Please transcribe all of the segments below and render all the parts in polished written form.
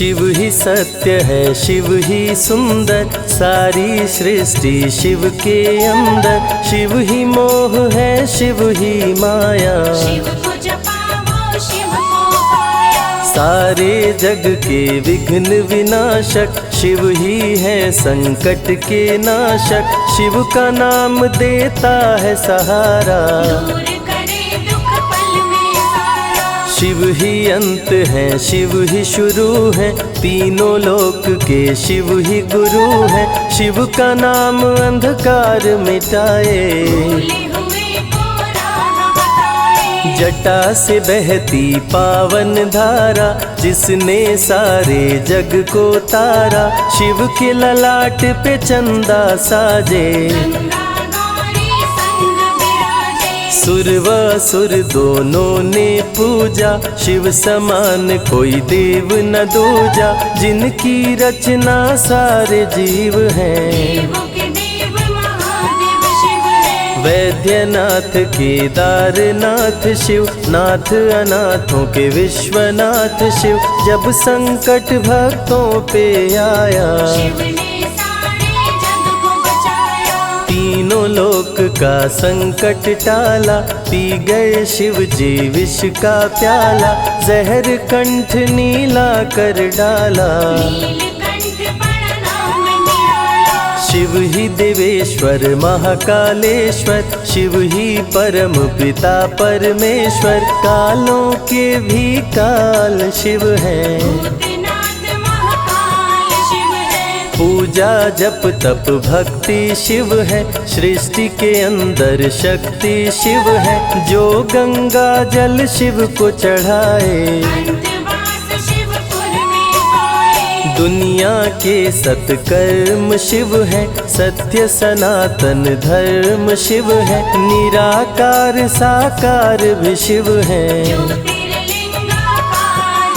शिव ही सत्य है, शिव ही सुंदर, सारी सृष्टि शिव के अंदर। शिव ही मोह है, शिव ही माया, शिव को जपाओ शिव को पाया। सारे जग के विघ्न विनाशक, शिव ही है संकट के नाशक। शिव का नाम देता है सहारा, दूर करे दुख पल में सारा। शिव ही अंत है, शिव ही शुरू है, तीनों लोक के शिव ही गुरु है। शिव का नाम अंधकार मिटाए, भूले हुए को राह बताए। जटा से बहती पावन धारा, जिसने सारे जग को तारा। शिव के ललाट पे चंदा साजे, गंगा गौरी संग विराजे। सुर व असुर दोनों ने पूजा, शिव समान कोई देव न दूजा। जिनकी रचना सारे जीव हैं, देवों के देव महादेव शिव है। वैद्यनाथ केदारनाथ शिव, नाथ अनाथों के विश्वनाथ शिव। जब संकट भक्तों पे आया, शिव ने सारे जग को बचाया। तीनों लोक का संकट टाला, पी गए शिव जी विष का प्याला। जहर कंठ नीला कर डाला, नीलकंठ बड़ा नाम निराला। शिव ही देवेश्वर महाकालेश्वर, शिव ही परम पिता परमेश्वर। कालों के भी काल शिव हैं, भूतनाथ महाकाल शिव है। पूजा जप तप भक्ति शिव है, सृष्टि के अंदर शक्ति शिव है। जो गंगा जल शिव को चढ़ाए, अंतवास शिवपुर में पाए। दुनिया के सत्कर्म शिव है, सत्य सनातन धर्म शिव है। निराकार साकार भी शिव है, ज्योतिर्लिंगाकार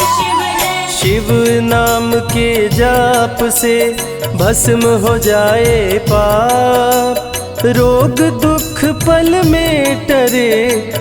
शिव है। शिव नाम के जाप से भस्म हो जाए पाप। रोग दुख पल में टरे,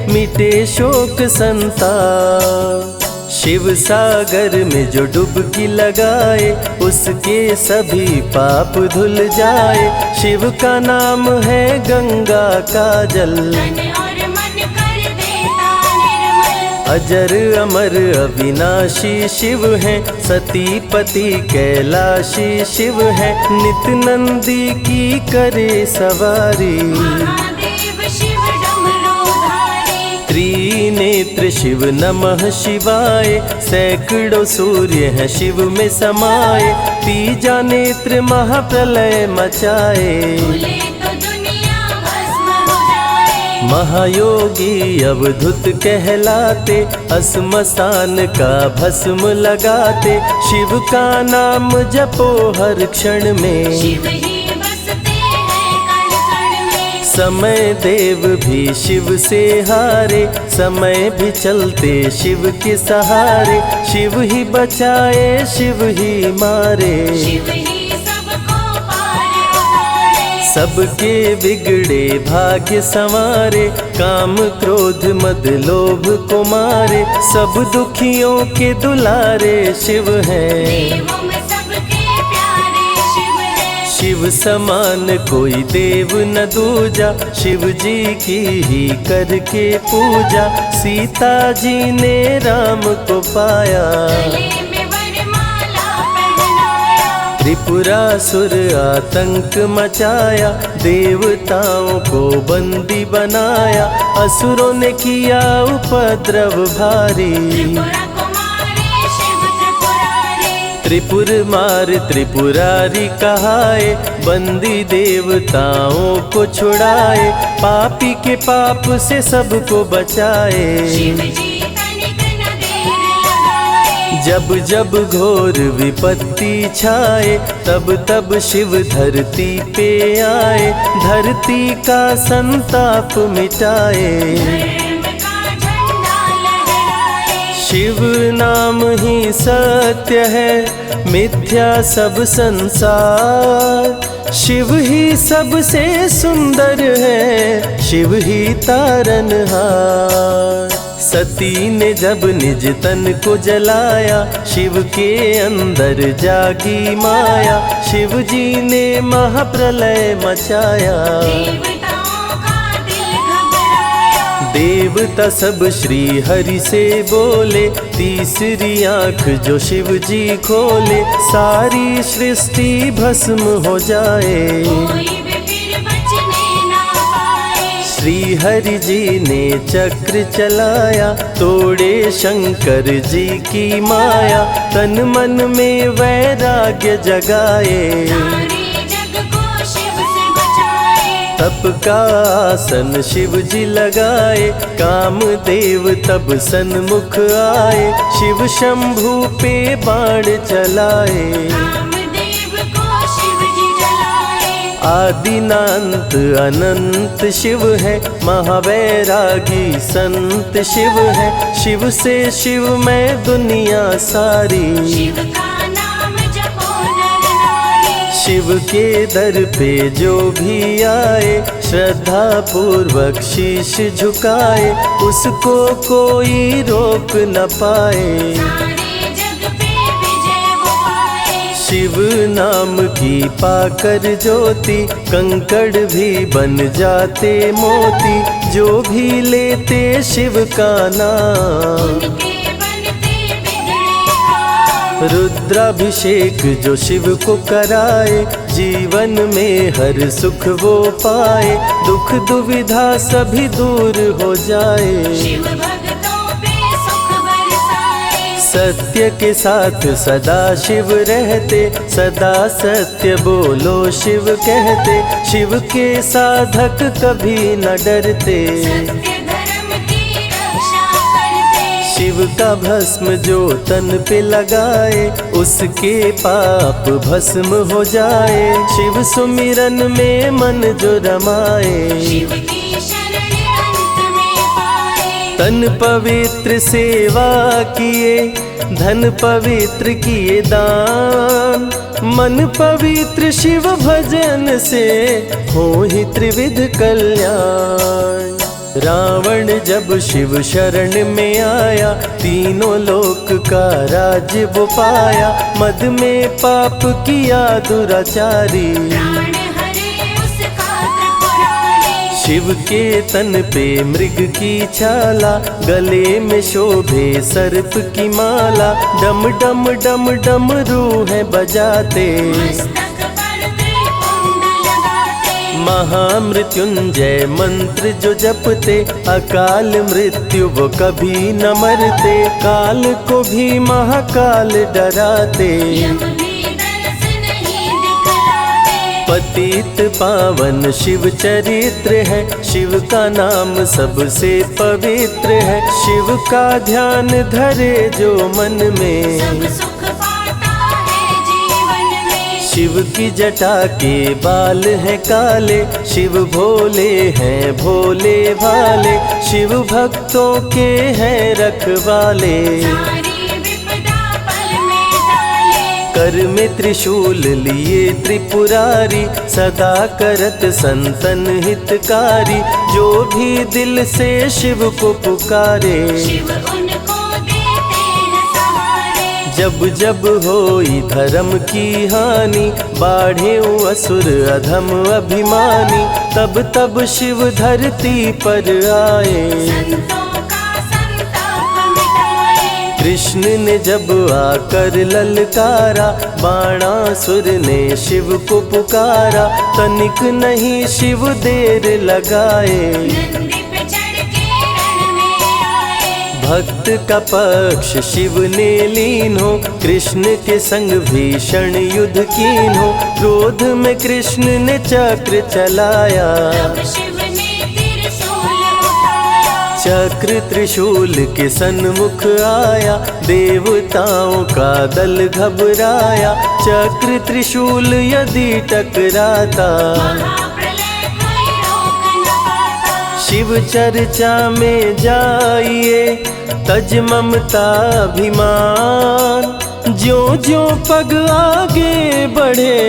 मिटे शोक संताप। शिव सागर में जो डुबकी लगाए, उसके सभी पाप धुल जाए। शिव का नाम है गंगा का जल, तन और मन कर देता निर्मल। अजर अमर अविनाशी शिव है, सती पति कैलाशी शिव है। नित नंदी की करे सवारी, महादेव शिव डमरूधारी। त्रिनेत्र शिव नमः शिवाय। सैकड़ों सूर्य हैं शिव में समाये, तीजा नेत्र महाप्रलय मचाए। भूले तो दुनिया भस्म हो जाए। महायोगी अवधूत कहलाते, अस्मशान का भस्म लगाते। शिव का नाम जपो हर क्षण में, शिव ही बसते हैं कण कण में। समय देव भी शिव से हारे, समय भी चलते शिव के सहारे। शिव ही बचाए शिव ही मारे, शिव ही सबको पार उतारे। सबके बिगड़े भाग्य संवारे। काम क्रोध मद लोभ को मारे, सब दुखियों के दुलारे शिव हैं। देवों में सबके प्यारे शिव है। शिव समान कोई देव न दूजा, शिव जी की ही करके पूजा। सीता जी ने राम को पाया, गले में वरमाला पहनाया। त्रिपुरासुर आतंक मचाया, देवताओं को बंदी बनाया। असुरों ने किया उपद्रव भारी, त्रिपुरा कुमारी शिव त्रिपुरारी। त्रिपुर मार त्रिपुरारी कहाए, बंदी देवताओं को छुड़ाए। पापी के पाप से सबको बचाए, शिव जी तनिक न देर लगाए। जब जब घोर विपत्ति छाए, तब तब शिव धरती पे आए। धरती का संताप मिटाए, धर्म का झंडा लहराए। शिव नाम ही सत्य है, मिथ्या सब संसार। शिव ही सबसे सुंदर है, शिव ही तारनहार। सती ने जब निज तन को जलाया, शिव के अंदर जागी माया, शिव जी ने महाप्रलय मचाया। देवताओं का दिल घबराया, देवता सब श्री हरि से बोले, तीसरी आंख जो शिव जी खोले, सारी सृष्टि भस्म हो जाए। कोई भी फिर बचने ना पाए। श्री हरि जी ने चक्र चलाया, तोड़े शंकर जी की माया, तन मन में वैराग्य जगाए। सारे जग को शिव से बचाए। तप का आसन शिव जी लगाए, कामदेव तब सन्मुख आए, शिव शंभू पे बाण चलाए। कामदेव को शिव जी जलाए। आदिनांत अनंत शिव है, महावैरागी संत शिव है, शिव से शिव में दुनिया सारी। शिव का नाम जपो नर नारी। शिव के दर पे जो भी आए, श्रद्धा पूर्वक शीश झुकाए, उसको कोई रोक न पाए। सारे जग पे विजय वो पाए। शिव नाम की पाकर ज्योति, कंकड़ भी बन जाते मोती, जो भी लेते शिव का नाम। उनके बनते बिगड़े काम। रुद्राभिषेक जो शिव को कराए, जीवन में हर सुख वो पाए, दुख दुविधा सभी दूर हो जाए। शिव भक्तों पे सुख बरसाए। सत्य के साथ सदा शिव रहते, सदा सत्य बोलो शिव कहते, शिव के साधक कभी न डरते। सत्य धर्म की रक्षा करते। शिव का भस्म जो तन पे लगाए, उसके पाप भस्म हो जाए। शिव सुमिरन में मन जो रमाए, शिव की शरण अंत में पाए। तन पवित्र सेवा किए, धन पवित्र किए दान, मन पवित्र शिव भजन से हो ही त्रिविध कल्याण। रावण जब शिव शरण में आया, तीनों लोक का राज वो पाया, मद में पाप किया दुराचारी। प्राण हरे उसका त्रिपुरारी। शिव के तन पे मृग की छाला, गले में शोभे सर्प की माला, डम डम डम डम रूह बजाते। मस्तक पर त्रिपुंड लगाते। महामृत्युंजय मंत्र जो जपते, अकाल मृत्यु वो कभी न मरते, काल को भी महाकाल डराते। यम भी दरस नहीं दिखलाते। पतित पावन शिव चरित्र है, शिव का नाम सबसे पवित्र है, शिव का ध्यान धरे जो मन में, सब सुख पाता है जीवन में। शिव की जटा के बाल हैं काले, शिव भोले हैं भोले भाले, शिव भक्तों के हैं रखवाले। सारी विपदा पल में टाले। कर में त्रिशूल लिए त्रिपुरारी, सदा करत संतन हितकारी, जो भी दिल से शिव को पुकारे। शिव उनको देते हैं सहारे। जब जब होई धर्म की हानि, बाढ़े असुर अधम अभिमानी, तब तब शिव धरती पर आए। संतों का संताप मिटाए। कृष्ण ने जब आकर ललकारा, बाणासुर ने शिव को पुकारा, तनिक नहीं शिव देर लगाए। नंदी पे चढ़ के रण में आए। भक्त का पक्ष शिव ने लीन हो, कृष्ण के संग भीषण युद्ध कीन हो, क्रोध में कृष्ण ने चक्र चलाया। तब शिव ने त्रिशूल उठाया। चक्र त्रिशूल के सन्मुख आया, देवताओं का दल घबराया, चक्र त्रिशूल यदि टकराता, महाप्रलय कोई रोक न पाता। शिव चर्चा में जाइए, तज ममता अभिमान, ज्यों ज्यों पग आगे बढ़े,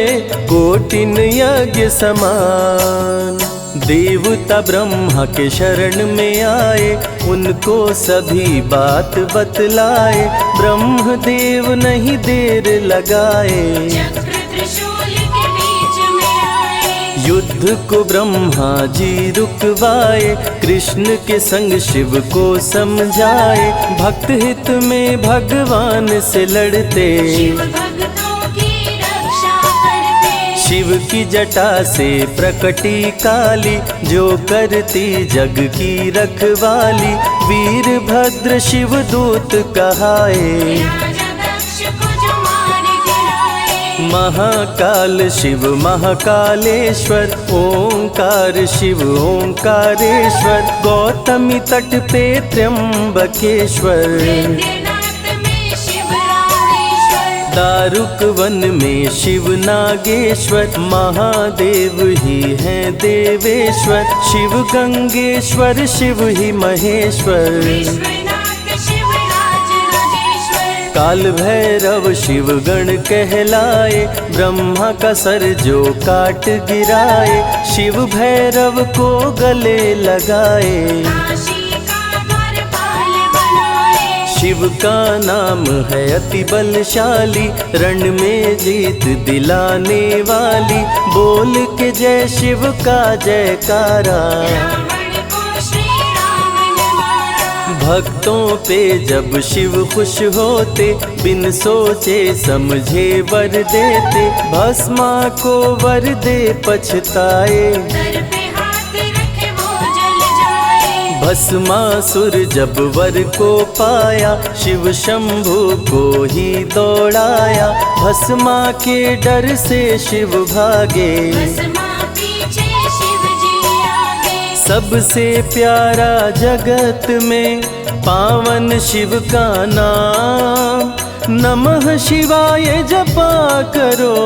कोटिन यज्ञ समान। देवता ब्रह्मा के शरण में आए, उनको सभी बात बतलाए। ब्रह्मदेव नहीं देर लगाए, चक्र त्रिशूल के बीच में आए। युद्ध को ब्रह्मा जी रुकवाए, कृष्ण के संग शिव को समझाए। भक्त हित में भगवान से लड़ते, शिव भक्तों की रक्षा करते। शिव की जटा से प्रकटी काली, जो करती जग की रखवाली। वीरभद्र शिव दूत कहाए, राजा दक्ष को जो मार गिराए। महाकाल शिव महाकालेश्वर, ओंकार शिव ओंकारेश्वर। गौतमी तट पे त्र्यंबकेश्वर, वैद्यनाथ में शिव रामेश्वर। दारुक वन में शिव नागेश्वर। महादेव ही हैं देवेश्वर, शिव गंगेश्वर शिव ही महेश्वर। विश्वनाथ शिव राज राजेश्वर। काल भैरव शिव गण कहलाए, ब्रह्मा का सर जो काट गिराए। शिव भैरव को गले लगाए, काशी का द्वारपाल बनाए। शिव का नाम है अति बलशाली, रण में जीत दिलाने वाली। बोल के जय शिव का जयकारा, रावण को श्री राम ने मारा। भक्तों पे जब शिव खुश होते, बिन सोचे समझे वर देते। भस्मा को वर दे पछताए, सर पे हाथ रखे वो जल जाए। भस्मासुर जब वर को पाया, शिव शंभु को ही दौड़ाया। भस्मा के डर से शिव भागे, भस्मा पीछे शिव जी आगे। सबसे प्यारा जगत में पावन शिव का नाम। नमः शिवाय जपा करो,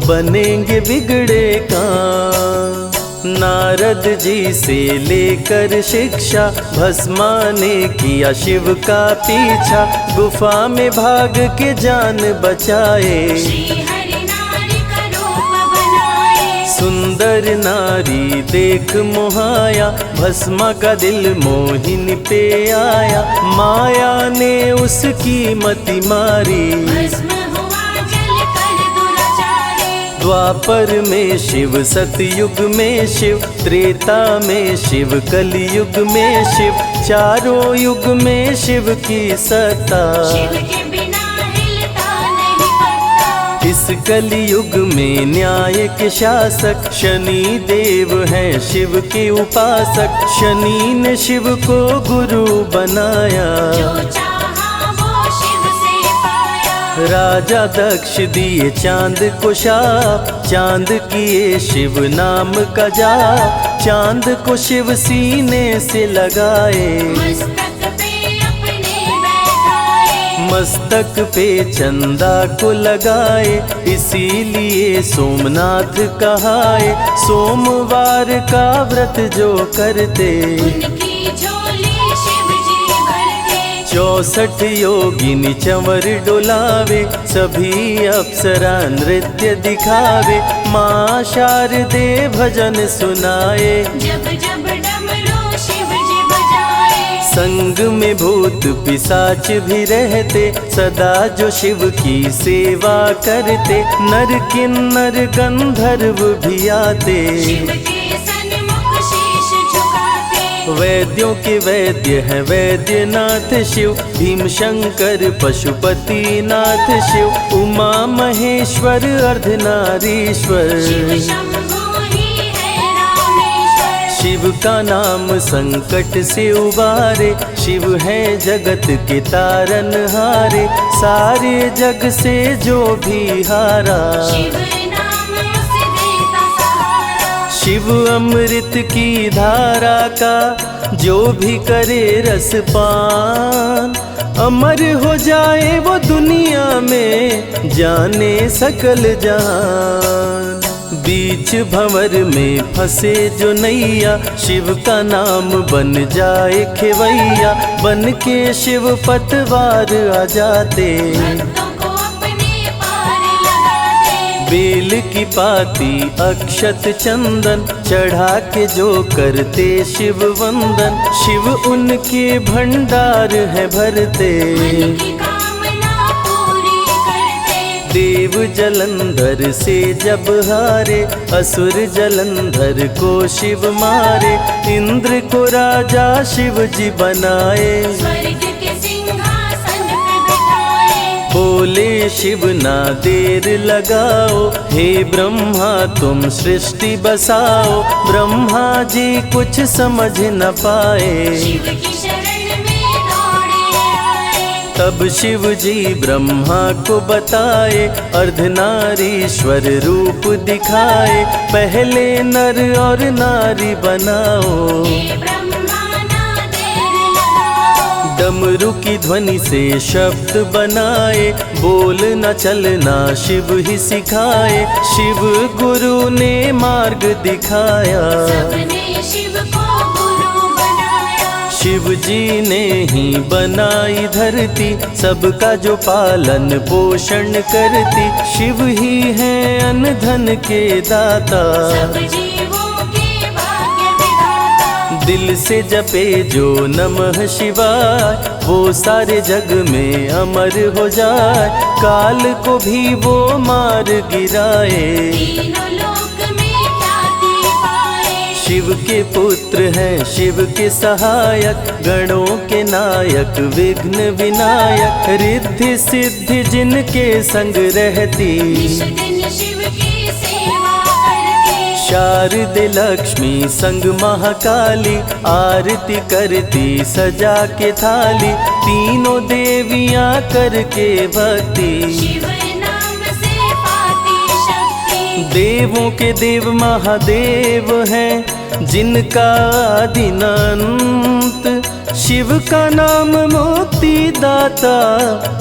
बनेंगे बिगड़े काम। नारद जी से लेकर शिक्षा, भस्मा ने किया शिव का पीछा। गुफा में भाग के जान बचाए, श्री हरि नारी का रूप बनाए। सुंदर नारी देख मोहाया, भस्मा का दिल मोहिनी पे आया। माया ने उसकी मति मारी, भस्म हुआ जल कर दुराचारी। द्वापर में शिव सतयुग में शिव, त्रेता में शिव कलयुग में शिव। चारों युग में शिव की सत्ता, शिव के बिना हिलता नहीं पत्ता। इस कलयुग में न्याय के शासक, शनि देव हैं शिव के उपासक। शनि ने शिव को गुरु बनाया, जो चाहा वो शिव से पाया। राजा दक्ष दिए चांद को शाप, चांद किए शिव नाम का जाप। चांद को शिव सीने से लगाए, मस्तक पे अपने बैठाए। मस्तक पे चंदा को लगाए। इसीलिए सोमनाथ कहाए, सोमवार का व्रत जो करते। उनकी झोली शिव जी भरते। 64 योगिनी चंवर डोलावे, सभी अप्सरा नृत्य दिखावे। माँ शारदे भजन सुनाए, जब जब डमरू शिव जी बजाए। संग में भूत पिशाच भी रहते, सदा जो शिव की सेवा करते। नर किन्नर गंधर्व भी आते, शिव के सन्मुख शीश झुकाते। वैद्यों के वैद्य है वैद्यनाथ शिव। भीम शंकर पशुपति नाथ शिव। उमा महेश्वर अर्धनारीश्वर, शिव शंभु ही है रामेश्वर। शिव का नाम संकट से उबारे। शिव है जगत के तारनहारे, सारे जग से जो भी हारा। शिव नाम उसे देता सहारा। शिव अमृत की धारा का जो भी करे रसपान, अमर हो जाए वो दुनिया में, जाने सकल जहान। बीच भंवर में फंसे जो नैया, शिव का नाम बन जाए खेवैया। बन के शिव पतवार आ जाते, भक्तों को अपने पार लगाते। बेल की पाती अक्षत चंदन चढ़ा के जो करते शिव वंदन, शिव उनके भंडार है भरते। मन की कामना पूरी करते। देव जलंधर से जब हारे, असुर जलंधर को शिव मारे। इंद्र को राजा शिव जी बनाए, स्वर्ग के सिंहासन पे बिठाए। बोले शिव ना देर लगाओ, हे ब्रह्मा तुम सृष्टि बसाओ। ब्रह्मा जी कुछ समझ न पाए, शिव की शरण में दौड़े आए। तब शिव जी ब्रह्मा को बताए, अर्धनारीश्वर रूप दिखाए। पहले नर और नारी बनाओ, हे ब्रह्मा ना देर लगाओ। डमरू की ध्वनि से शब्द बनाए, बोलना चलना शिव ही सिखाए। शिव गुरु ने मार्ग दिखाया, सबने शिव को गुरु बनाया। शिव जी ने ही बनाई धरती, सबका जो पालन पोषण करती। शिव ही है अन्न धन के दाता, सब जीवों के भाग्य विधाता। दिल से जपे जो नमः शिवाय, वो सारे जग में अमर हो जाए। काल को भी वो मार गिराए, तीनों लोक में ख्याति पाए। शिव के पुत्र हैं शिव के सहायक, गणों के नायक विघ्न विनायक। रिद्धि सिद्धि जिनके संग रहती, निश दिन शिव की सेवा करते। शारदे लक्ष्मी संग महाकाली, आरती करती सजा के थाली। तीनों देवियां करके भक्ति, शिव नाम से पाती शक्ति। देवों के देव महादेव हैं, जिनका आदि न अंत। शिव का नाम मुक्ति दाता,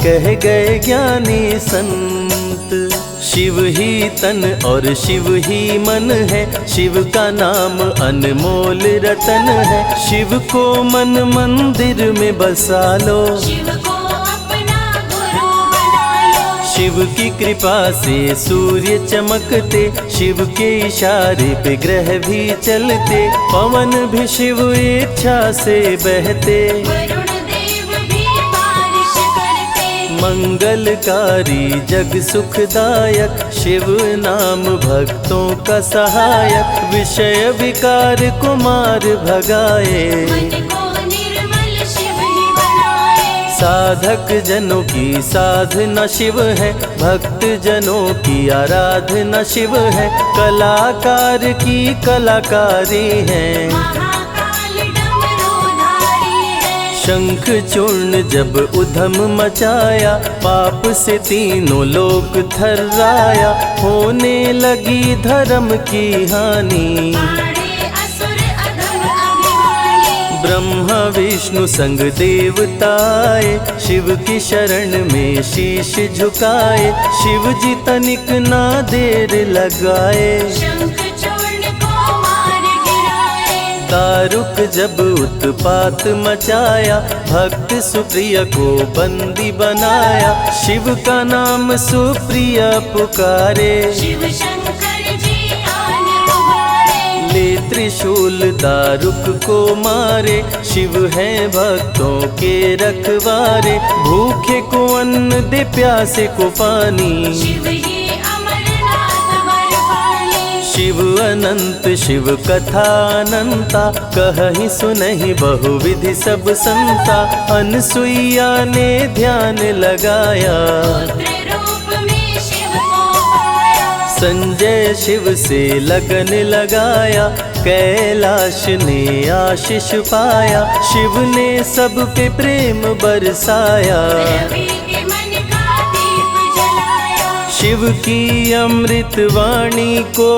कह गए ज्ञानी संत। शिव ही तन और शिव ही मन है, शिव का नाम अनमोल रतन है। शिव को मन मंदिर में बसा लो, शिव को अपना गुरु बना लो। शिव की कृपा से सूर्य चमकते, शिव के इशारे पे ग्रह भी चलते। पवन भी शिव इच्छा से बहते, वरुण देव भी बारिश करते। मंगलकारी जग सुखदायक, शिव नाम भक्तों का सहायक। विषय विकार को मार भगाए, मन को निर्मल शिव ही बनाए। साधक जनों की साधना शिव है, भक्त जनों की आराधना शिव है। कलाकार की कलाकारी है, महाकाल डमरूधारी है। शंख चूर्ण जब उधम मचाया, पाप से तीनों लोक थर्राया। होने लगी धर्म की हानि, बाड़े असुर अधम अभिमानी। ब्रह्मा विष्णु संग देवताए, शिव की शरण में शीश झुकाए। शिव जी तनिक ना देर लगाए, शंख चूर्ण को मार गिराए। दारुक जब उत्पात मचाया, भक्त सुप्रिय को बंदी बनाया। शिव का नाम सुप्रिय पुकारे, शिव शंकर जी आन उबारे। ले त्रिशूल दारुक को मारे। शिव है भक्तों के रखवारे, भूखे को अन्न दे प्यासे को पानी। शिव ही अमरनाथ वर पानी। शिव अनंत शिव कथा अनंता, कहीं सुनहि बहुविधि सब संता। अनसुईया ने ध्यान लगाया, पुत्र रूप में शिव को पाया। संजय शिव से लगन लगाया। कैलाश ने आशीष पाया, शिव ने सब पे प्रेम बरसाया। रवि के मन का दीप जलाया। शिव की अमृत वाणी को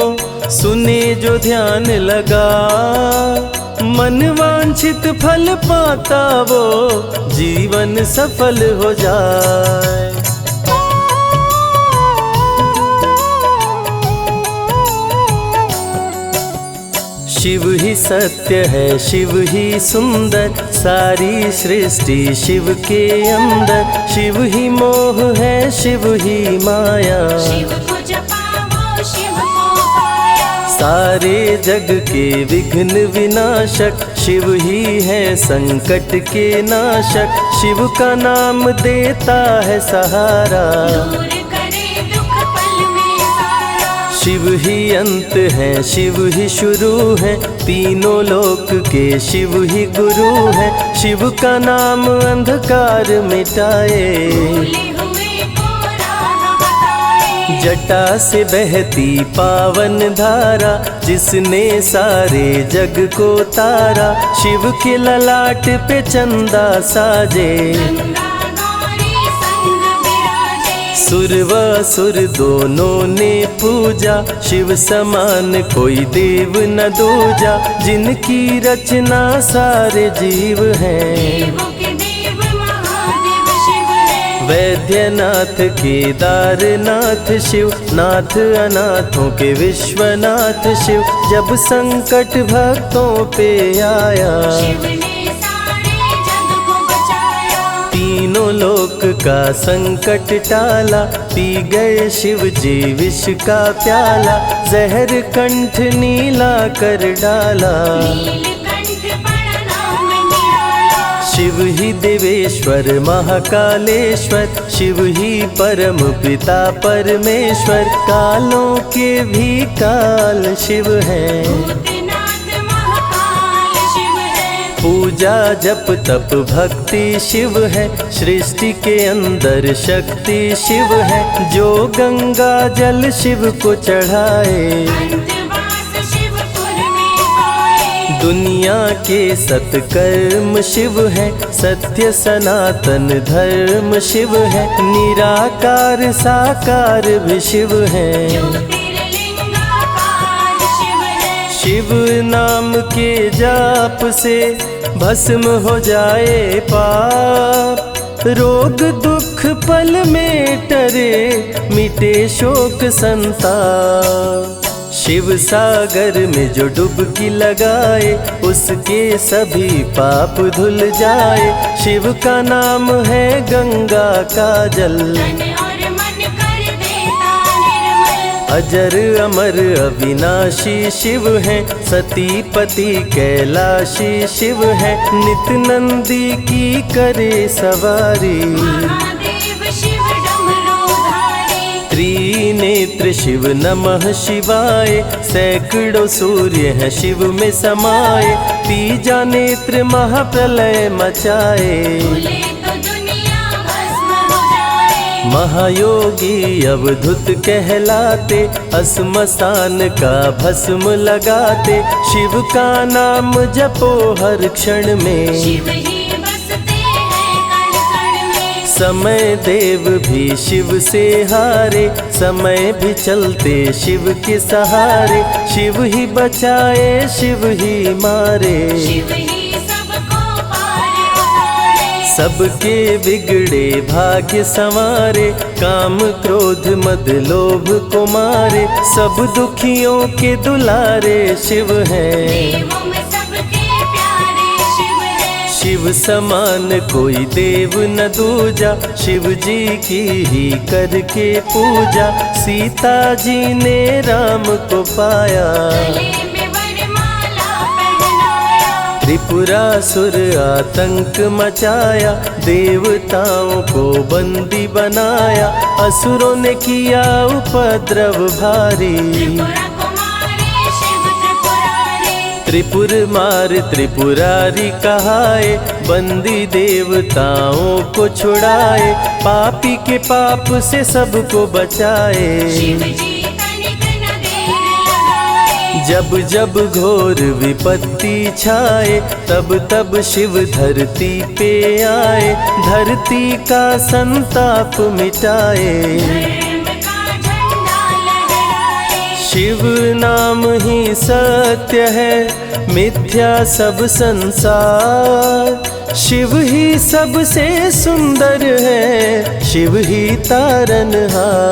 सुने जो ध्यान लगा, मन वांछित फल पाता वो जीवन सफल हो जाए। शिव ही सत्य है, शिव ही सुंदर, सारी सृष्टि शिव के अंदर। शिव ही मोह है, शिव ही माया, शिव को जपा सारे जग के विघ्न विनाशक शिव ही है संकट के नाशक। शिव का नाम देता है सहारा, दूर करे दुख पल में सारा। शिव ही अंत है शिव ही शुरू है, तीनों लोक के शिव ही गुरु है। शिव का नाम अंधकार मिटाए, भूले हुए को राह बताए। जटा से बहती पावन धारा, जिसने सारे जग को तारा। शिव के ललाट पे चंदा साजे, गंगा गौरी संग विराजे। सुर व असुर दोनों ने पूजा, शिव समान कोई देव न दूजा। जिनकी रचना सारे जीव हैं, देवों के देव महादेव शिव है। वैद्यनाथ केदारनाथ शिव, नाथ अनाथों के विश्वनाथ शिव। जब संकट भक्तों पे आया, शिव ने सारे जग को बचाया। तीनों लोक का संकट टाला। पी गए शिव जी विष का प्याला, जहर कंठ नीला कर डाला। नीलकंठ बड़ा नाम निराला। शिव ही देवेश्वर महाकालेश्वर, शिव ही परम पिता परमेश्वर। कालों के भी काल शिव हैं, भूतनाथ महाकाल शिव है। पूजा जप तप भक्ति शिव है। सृष्टि के अंदर शक्ति शिव है, जो गंगा जल शिव को चढ़ाए। अंतवास शिवपुर में पाए। दुनिया के सत्कर्म शिव है, सत्य सनातन धर्म शिव है। निराकार साकार भी शिव है, ज्योतिर्लिंगाकार शिव है। शिव नाम के जाप से भस्म हो जाए पाप। रोग दुख पल में टरे, मिटे शोक संताप। शिव सागर में जो डुबकी लगाए, उसके सभी पाप धुल जाए। शिव का नाम है गंगा का जल, तन और मन कर देता निर्मल। अजर अमर अविनाशी शिव है। सतीपति कैलाशी शिव है, नित नंदी की करे सवारी। महादेव शिव डमरूधारी। त्रिनेत्र शिव नमः शिवाय, सैकड़ों सूर्य हैं शिव में समाये। तीजा नेत्र महाप्रलय मचाए, भूले तो दुनिया भस्म हो जाए। महायोगी अवधूत कहलाते, अस्मशान का भस्म लगाते। शिव का नाम जपो हर क्षण में, शिव ही बसते हैं कण कण में। समय देव भी शिव से हारे, समय भी चलते शिव के सहारे। शिव ही बचाए शिव ही मारे, शिव ही सबको पार उतारे। सबके बिगड़े भाग्य संवारे। काम क्रोध मद लोभ को मारे, सब दुखियों के दुलारे शिव हैं। देवों में सबके प्यारे शिव है। शिव समान कोई देव न दूजा, शिव जी की ही करके पूजा। सीता जी ने राम को पाया, गले में वरमाला पहनाया। त्रिपुरासुर आतंक मचाया। देवताओं को बंदी बनाया, असुरों ने किया उपद्रव भारी। त्रिपुरा कुमारी शिव त्रिपुरारी। त्रिपुर मार त्रिपुरारी कहाए, बंदी देवताओं को छुड़ाए। पापी के पाप से सबको बचाए, शिव जी तनिक न देर लगाए। जब जब घोर विपत्ति छाए, तब तब शिव धरती पे आए। धरती का संताप मिटाए, धर्म का झंडा लहराए। शिव नाम ही सत्य है, मिथ्या सब संसार। शिव ही सबसे सुंदर है, शिव ही तारनहार।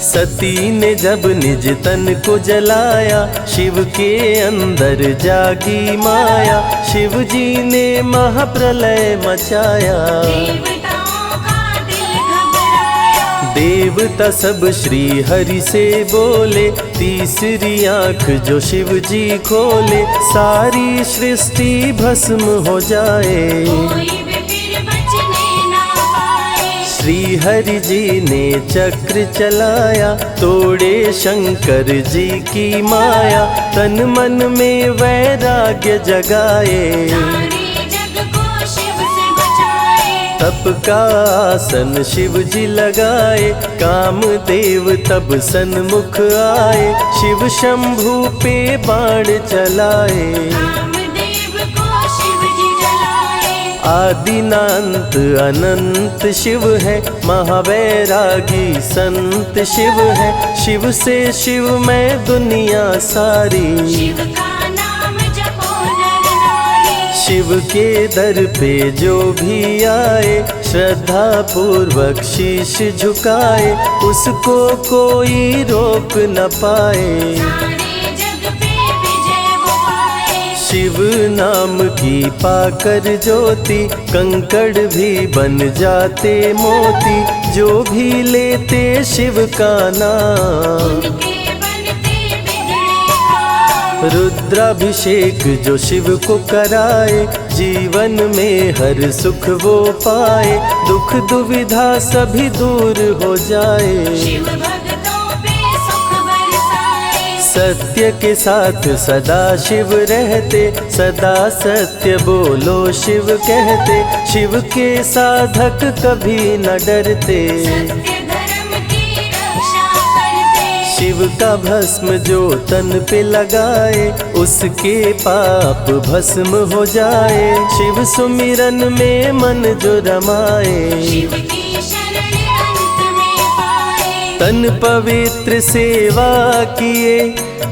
सती ने जब निज तन को जलाया, शिव के अंदर जागी माया। शिव जी ने महाप्रलय मचाया, देवताओं का दिल घबराया। देवता सब श्री हरि से बोले, तीसरी आंख जो शिव जी खोले, सारी सृष्टि भस्म हो जाए। कोई भी फिर बचने ना पाए। श्री हरि जी ने चक्र चलाया, तोड़े शंकर जी की माया, तन मन में वैराग्य जगाए। सारे जग को शिव से बचाए। तप का आसन शिव जी लगाए, कामदेव तब सन्मुख आए, शिव शंभू पे बाण चलाए। कामदेव को शिव जी जलाए। आदिनांत अनंत शिव है, महावैरागी संत शिव है, शिव से शिव में दुनिया सारी। शिव का नाम जपो नर नारी। शिव के दर पे जो भी आए, श्रद्धा पूर्वक शीश झुकाए, उसको कोई रोक न पाए। सारे जग पे विजय वो पाए। शिव नाम की पाकर ज्योति, कंकड़ भी बन जाते मोती, जो भी लेते शिव का नाम। उनके बनते बिगड़े काम। रुद्राभिषेक जो शिव को कराए, जीवन में हर सुख वो पाए, दुख दुविधा सभी दूर हो जाए। शिव भक्तों पे सुख बरसाए। सत्य के साथ सदा शिव रहते, सदा सत्य बोलो शिव कहते, शिव के साधक कभी न डरते। सत्य धर्म की रक्षा करते। शिव का भस्म जो तन पे लगाए, उसके पाप भस्म हो जाए। शिव सुमिरन में मन जो रमाए, शिव की शरण अंत में पाए। तन पवित्र सेवा किए,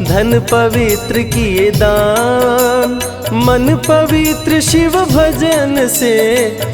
धन पवित्र किए दान, मन पवित्र शिव भजन से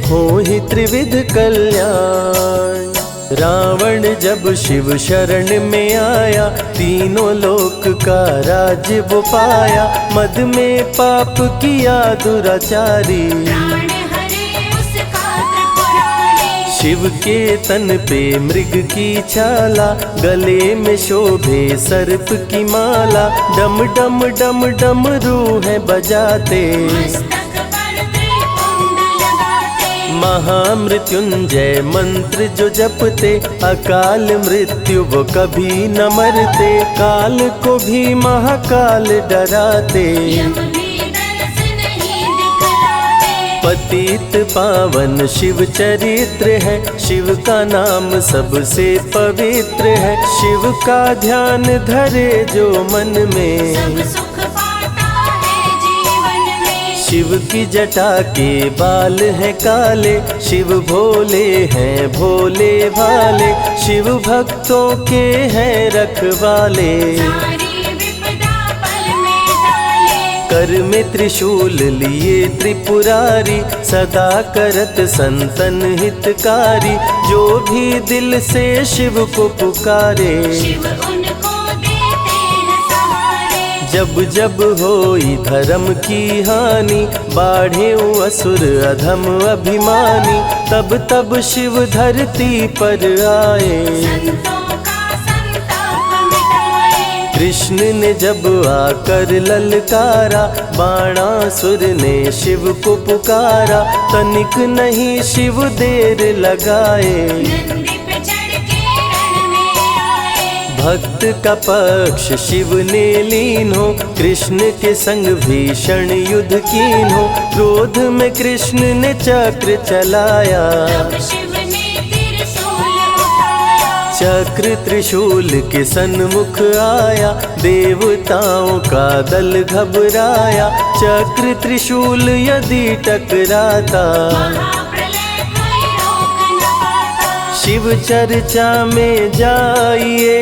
हो ही त्रिविध कल्याण। रावण जब शिव शरण में आया, तीनों लोक का राज्य वो पाया, मद में पाप किया दुराचारी। प्राण हरे उसका त्रिपुरारी। शिव के तन पे मृग की छाला, गले में शोभे सर्प की माला, डम डम डम डम रूहें बजाते। मस्तक पर त्रिपुंड लगाते। महामृत्युंजय मंत्र जो जपते, अकाल मृत्यु वो कभी न मरते, काल को भी महाकाल डराते। यम भी दरस नहीं दिखलाते। पतित पावन शिव चरित्र है, शिव का नाम सबसे पवित्र है, शिव का ध्यान धरे जो मन में, सब सुख पाता है जीवन में। शिव की जटा के बाल हैं काले, शिव भोले हैं भोले भाले, शिव भक्तों के हैं रखवाले। सारी विपदा पल में टाले। कर में त्रिशूल लिए त्रिपुरारी, सदा करत संतन हितकारी, जो भी दिल से शिव को पुकारे। शिव उनको देते हैं सहारे। जब जब होई धर्म की हानि, बाढ़े असुर अधम अभिमानी, तब तब शिव धरती पर आए। संतों का संताप मिटाए। कृष्ण ने जब आकर ललकारा, बाणासुर ने शिव को पुकारा, तनिक नहीं शिव देर लगाए। नंदी पे चढ़ के रण में आए। भक्त का पक्ष शिव ने लीन हो, कृष्ण के संग भीषण युद्ध कीन हो, क्रोध में कृष्ण ने चक्र चलाया। तब शिव ने त्रिशूल उठाया। चक्र त्रिशूल के सन्मुख आया, देवताओं का दल घबराया, चक्र त्रिशूल यदि टकराता, महाप्रलय कोई रोक न पाता। शिव चर्चा में जाइए,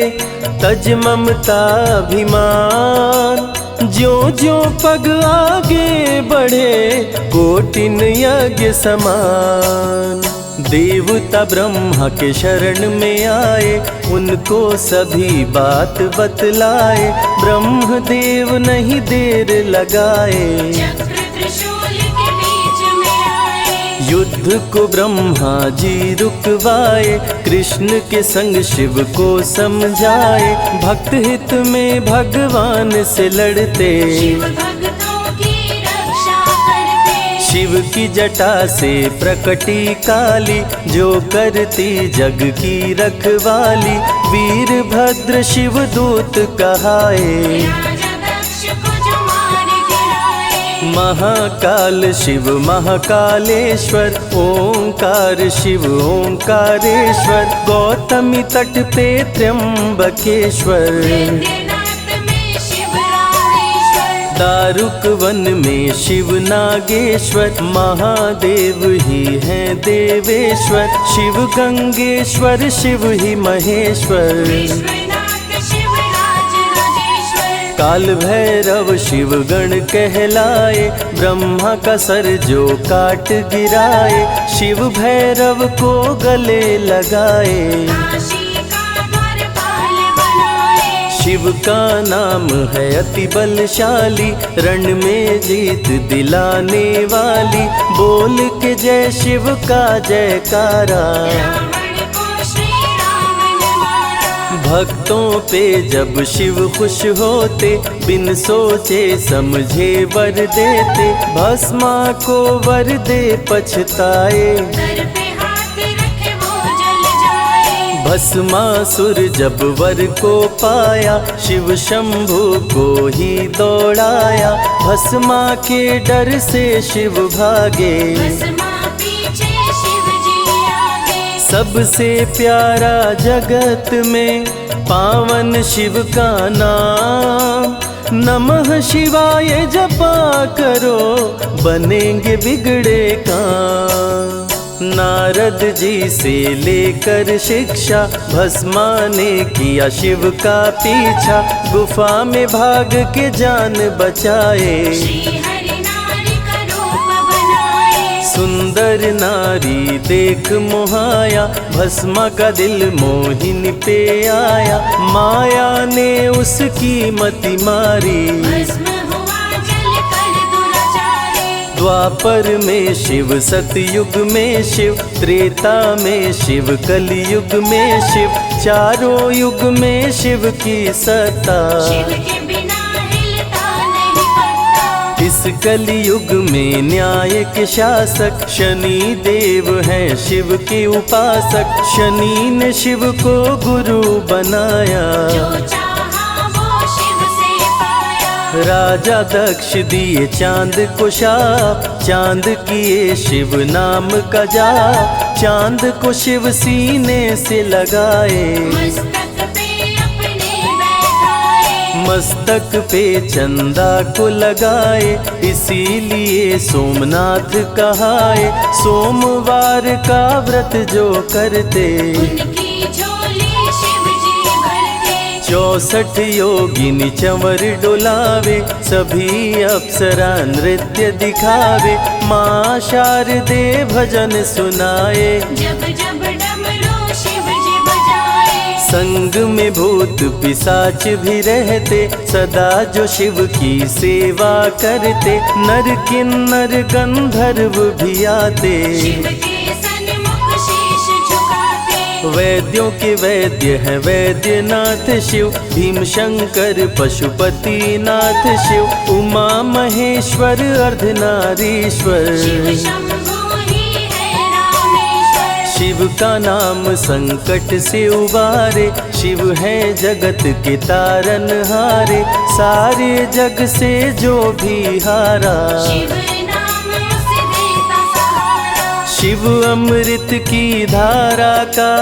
तज ममता अभिमान, ज्यों ज्यों पग आगे बढ़े, कोटिन यज्ञ समान। देवता ब्रह्मा के शरण में आए, उनको सभी बात बतलाए, ब्रह्मदेव नहीं देर लगाए। चक्र त्रिशूल के बीच में आए। युद्ध को ब्रह्मा जी रुकवाए, कृष्ण के संग शिव को समझाए। भक्त हित में भगवान से लड़ते, शिव भक्तों की रक्षा करते। शिव की जटा से प्रकटी काली, जो करती जग की रखवाली। वीरभद्र शिव दूत कहाए, राजा दक्ष को जो मार गिराए। महाकाल शिव महाकालेश्वर, ओंकार शिव ओंकारेश्वर। गौतमी तट पे त्र्यंबकेश्वर, वैद्यनाथ में शिव रामेश्वर। दारुक वन में शिव नागेश्वर। महादेव ही हैं देवेश्वर, शिव गंगेश्वर शिव ही महेश्वर। विश्वनाथ शिव राजराजेश्वर। काल भैरव शिव गण कहलाए, ब्रह्मा का सर जो काट गिराए। शिव भैरव को गले लगाए, काशी का द्वारपाल बनाए। शिव का नाम है अति बलशाली, रण में जीत दिलाने वाली। बोल के जय शिव का जयकारा, रावण को श्री राम ने मारा। भक्तों पे जब शिव खुश होते, बिन सोचे समझे वर देते। भस्मा को वर दे पछताए, सर पे हाथ रखे वो जल जाए। भस्मासुर जब वर को पाया, शिव शंभु को ही दौड़ाया। भस्मा के डर से शिव भागे, भस्मा पीछे शिव जी आगे। सबसे प्यारा जगत में पावन शिव का नाम। नमः शिवाय जपा करो, बनेंगे बिगड़े काम। नारद जी से लेकर शिक्षा, भस्मा ने किया शिव का पीछा। गुफा में भाग के जान बचाए, श्री हरि नारी का रूप बनाए। सुंदर नारी देख मोहाया, भस्मा का दिल मोहिनी पे आया। माया ने उसकी मति मारी, भस्म हुआ जल कर दुराचारी। द्वापर में शिव सतयुग में शिव, त्रेता में शिव कलयुग में शिव। चारों युग में शिव की सत्ता, शिव के बिना हिलता नहीं पत्ता। इस कलयुग में न्याय के शासक, शनि देव हैं शिव के उपासक। शनि ने शिव को गुरु बनाया, जो चाहा वो शिव से पाया। राजा दक्ष दिए चांद को शाप, चांद किए शिव नाम का जाप। चांद को शिव सीने से लगाए, मस्तक पे अपने बैठाए। मस्तक पे चंदा को लगाए। इसीलिए सोमनाथ कहाए, सोमवार का व्रत जो करते। उनकी झोली शिव जी भरते। 64 योगिनी चंवर डोलावे, सभी अप्सरा नृत्य दिखावे। माँ शारदे भजन सुनाए, जब जब डमरू शिव जी बजाए। संग में भूत पिशाच भी रहते, सदा जो शिव की सेवा करते। नर किन्नर गंधर्व भी आते, शिव के सन्मुख शीश झुकाते। वैद्यों के वैद्य है वैद्यनाथ शिव। भीम शंकर पशुपति नाथ शिव। उमा महेश्वर अर्धनारीश्वर, शिव शंभु ही है रामेश्वर। शिव का नाम संकट से उबारे। शिव है जगत के तारनहारे, सारे जग से जो भी हारा। शिव नाम उसे देता सहारा। शिव अमृत की धारा का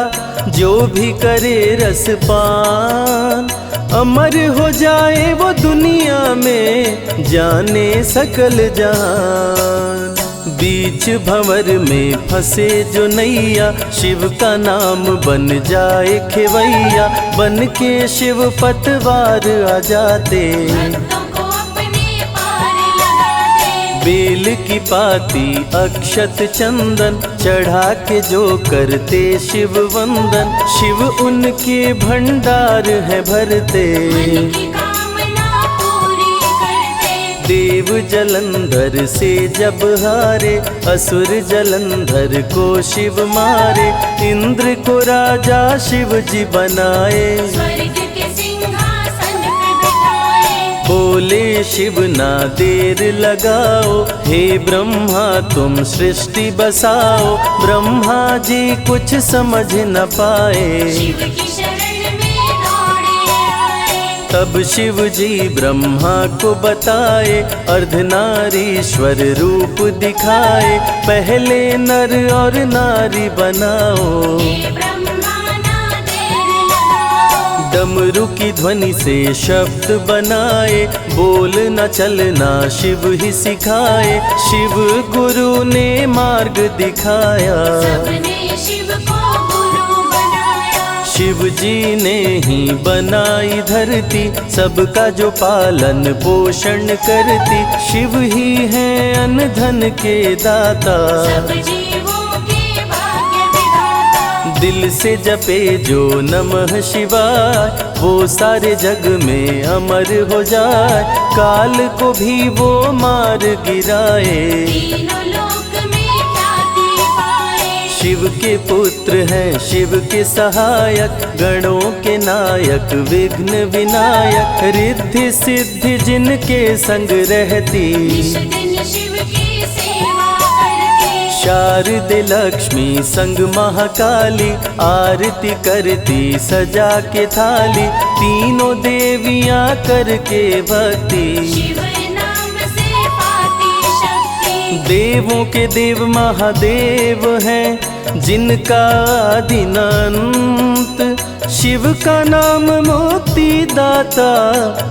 जो भी करे रसपान, अमर हो जाए वो दुनिया में, जाने सकल जहान। बीच भंवर में फंसे जो नैया, शिव का नाम बन जाए खेवैया। बन के शिव पतवार आ जाते, भक्तों को अपने पार लगाते। बेल की पाती अक्षत चंदन, चढ़ा के जो करते शिव वंदन। शिव उनके भंडार है भरते, मन की कामना पूरी करते। देव जलंधर से जब हारे, असुर जलंधर को शिव मारे। इंद्र को राजा शिव जी बनाए, स्वर्ग के सिंहासन पे बिठाए। बोले शिव ना देर लगाओ, हे ब्रह्मा तुम सृष्टि बसाओ। ब्रह्मा जी कुछ समझ न पाए, शिव की शरण में दौड़े आए। तब शिव जी ब्रह्मा को बताए, अर्धनारीश्वर रूप दिखाए। पहले नर और नारी बनाओ, हे ब्रह्मा ना देर लगाओ। डमरू की ध्वनि से शब्द बनाए, बोलना चलना शिव ही सिखाए। शिव गुरु ने मार्ग दिखाया, सबने शिव को गुरु बनाया। शिव जी ने ही बनाई धरती, सबका जो पालन पोषण करती। शिव ही है अन्न धन के दाता, सब जीवों के भाग्य विधाता। दिल से जपे जो नमः शिवाय, वो सारे जग में अमर हो जाए। काल को भी वो मार गिराए, तीनों लोक में ख्याति पाए। शिव के पुत्र हैं शिव के सहायक, गणों के नायक विघ्न विनायक। रिद्धि सिद्धि जिनके संग रहती, निश दिन शिव की सेवा करती। शारदे लक्ष्मी संग महाकाली, आरती करती सजा के थाली। तीनों देवियां करके भक्ति, शिव नाम से पाती शक्ति। देवों के देव महादेव हैं, जिनका आदि न अंत। शिव का नाम मुक्ति दाता,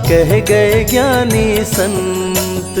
कह गए ज्ञानी संत।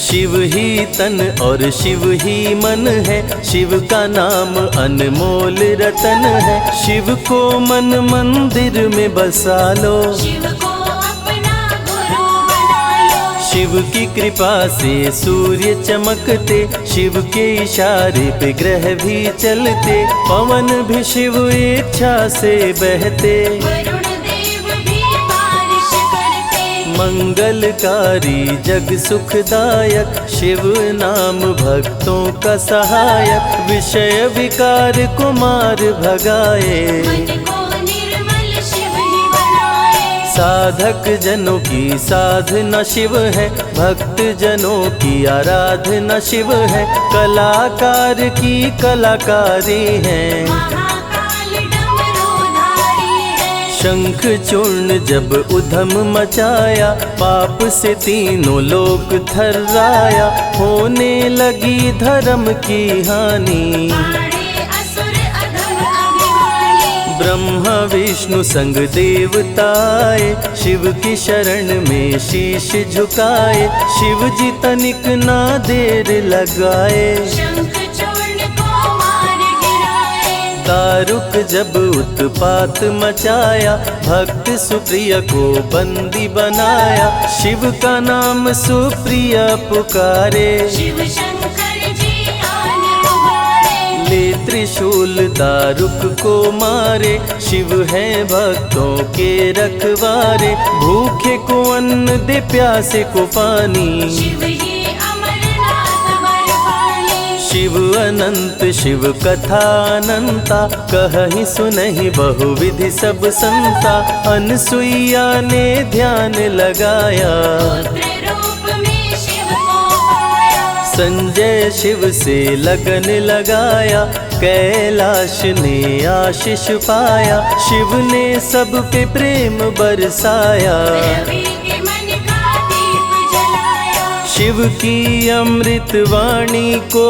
शिव ही तन और शिव ही मन है, शिव का नाम अनमोल रतन है। शिव को मन मंदिर में बसा लो, शिव को अपना गुरु बना लो। शिव की कृपा से सूर्य चमकते, शिव के इशारे पे ग्रह भी चलते। पवन भी शिव इच्छा से बहते, वरुण देव भी बारिश करते। मंगलकारी जग सुखदायक, शिव नाम भक्तों का सहायक। विषय विकार को मार भगाए, मन को निर्मल शिव ही बनाए। साधक जनों की साधना शिव है, भक्त जनों की आराधना शिव है। कलाकार की कलाकारी है, महाकाल डमरूधारी है। शंख चूर्ण जब उधम मचाया, पाप से तीनों लोक थर्राया। होने लगी धर्म की हानि, पाड़े असुर अधम अभिमानी। ब्रह्मा विष्णु संग देवताए, शिव की शरण में शीश झुकाए। शिव जी तनिक ना देर लगाए, शंख चूर्ण को मार गिराए। दारुक जब उत्पात मचाया, भक्त सुप्रिया को बंदी बनाया। शिव का नाम सुप्रिया पुकारे, शिव शंकर जी आन उबारे। ले त्रिशूल दारुक को मारे। शिव है भक्तों के रखवारे, भूखे को अन्न दे प्यासे को पानी। शिव ही अमरनाथ बरपाली। शिव अनंत शिव कथा अनंता, कहीं सुनहि बहुविधि सब संता। अनसुईया ने ध्यान लगाया, पुत्र रूप में शिव को पाया। संजय शिव से लगन लगाया, कैलाश ने आशीष पाया। शिव ने सब पे प्रेम बरसाया, रवि के मन का दीप जलाया। शिव की अमृत वाणी को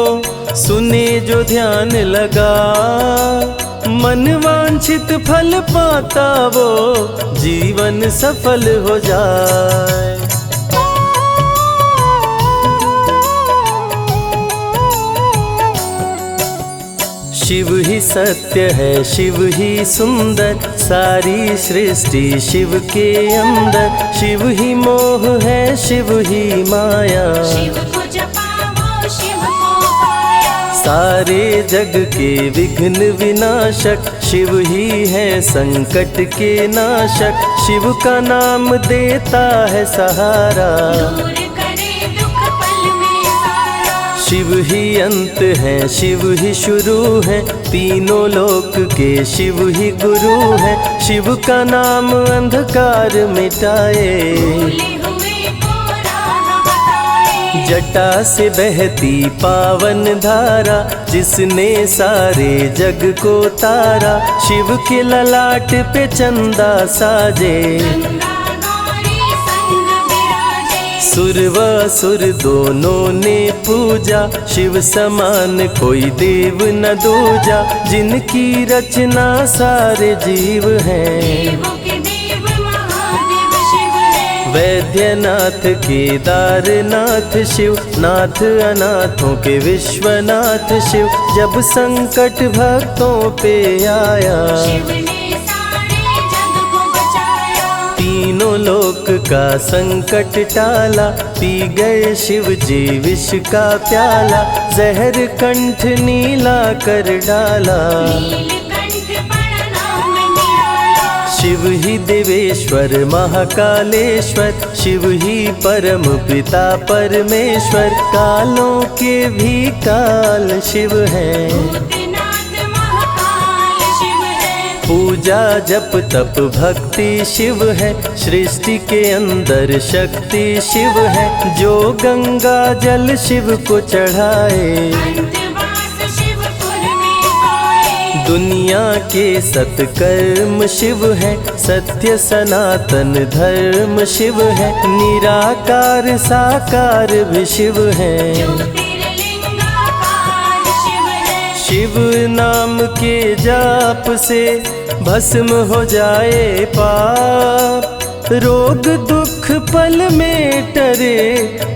सुने जो ध्यान लगा। मन वांछित फल पाता वो, जीवन सफल हो जाए। शिव ही सत्य है, शिव ही सुंदर, सारी सृष्टि शिव के अंदर। शिव ही मोह है, शिव ही माया, शिव को जपा वो शिव को पाया। सारे जग के विघ्न विनाशक। शिव ही है संकट के नाशक, शिव का नाम देता है सहारा। दूर करे दुख शिव ही अंत है, शिव ही शुरू है, तीनों लोक के शिव ही गुरु है। शिव का नाम अंधकार मिटाए, भूले हुए को राह बताए। जटा से बहती पावन धारा, जिसने सारे जग को तारा। शिव के ललाट पे चंदा साजे, गंगा गौरी संग विराजे। सुर व असुर दोनों ने पूजा, शिव समान कोई देव न दूजा। जिनकी रचना सारे जीव हैं, देवों के देव महादेव शिव है। वैद्यनाथ केदारनाथ शिव, नाथ अनाथों के विश्वनाथ शिव। जब संकट भक्तों पे आया, शिव ने सारे जग को बचाया। तीनों लोक का संकट टाला। पी गए शिव जी विष का प्याला, जहर कंठ नीला कर डाला। नीलकंठ पड़ा नाम निराला। शिव ही देवेश्वर महाकालेश्वर, शिव ही परम पिता परमेश्वर। कालों के भी काल शिव हैं, भूतनाथ महाकाल शिव है। पूजा जप तप भक्ति शिव है। सृष्टि के अंदर शक्ति शिव है, जो गंगा जल शिव को चढ़ाए। अंतवास शिवपुर में पाए। दुनिया के सत्कर्म शिव है, सत्य सनातन धर्म शिव है। निराकार साकार भी शिव है, ज्योतिर्लिंगाकार शिव है। शिव नाम के जाप से भस्म हो जाए पाप। रोग दुख पल में टरे,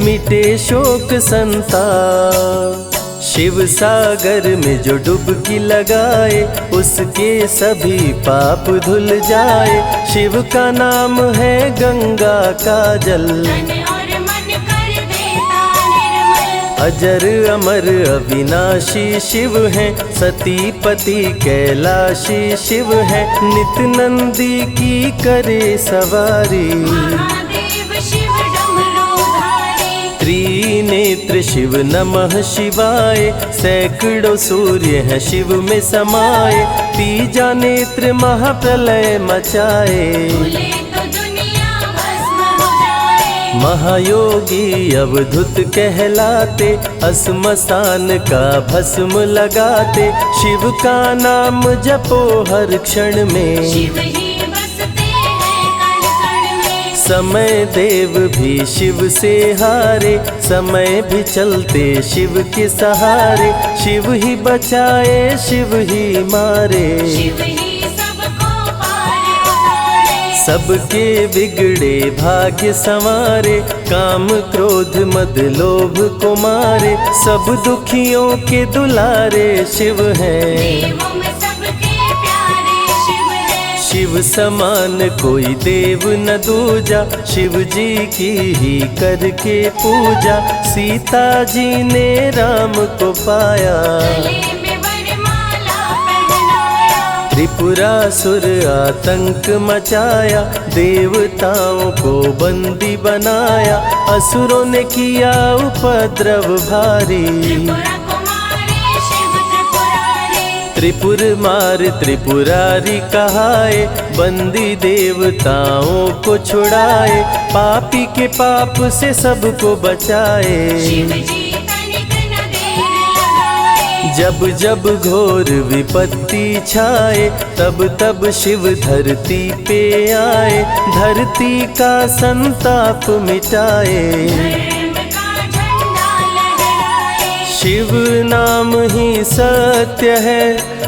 मिटे शोक संताप। शिव सागर में जो डुबकी लगाए, उसके सभी पाप धुल जाए। शिव का नाम है गंगा का जल, तन और मन कर देता निर्मल। अजर अमर अविनाशी शिव है। सती पति कैलाशी शिव है, नित नंदी की करे सवारी। महादेव शिव डमरूधारी। त्रिनेत्र शिव नमः शिवाय, सैकड़ों सूर्य है शिव में समाये। तीजा नेत्र महाप्रलय मचाए, भूले तो दुनिया भस्म हो जाए। महायोगी अवधूत कहलाते, असमसान का भस्म लगाते। शिव का नाम जपो हर क्षण में, शिव ही बसते हैं कण कण में। समय देव भी शिव से हारे, समय भी चलते शिव के सहारे। शिव ही बचाए शिव ही मारे, शिव ही सबको पार उतारे। सबके बिगड़े भाग्य संवारे। काम क्रोध मद लोभ को मारे, सब दुखियों के दुलारे शिव हैं। देवों में सबके प्यारे शिव है। शिव समान कोई देव न दूजा, शिव जी की ही करके पूजा। सीता जी ने राम को पाया, गले में वरमाला पहनाया। त्रिपुरासुर आतंक मचाया। देवताओं को बंदी बनाया, असुरों ने किया उपद्रव भारी। त्रिपुरा कुमारी शिव त्रिपुरारी। त्रिपुर मार त्रिपुरारी कहाए, बंदी देवताओं को छुड़ाए। पापी के पाप से सबको बचाए, शिव जी तनिक न देर लगाए। जब जब घोर विपत्ति छाए, तब तब शिव धरती पे आए। धरती का संताप मिटाए, धर्म का झंडा लहराए। शिव नाम ही सत्य है,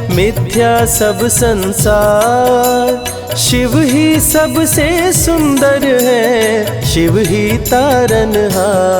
मिथ्या सब संसार। शिव ही सबसे सुंदर है, शिव ही तारनहार।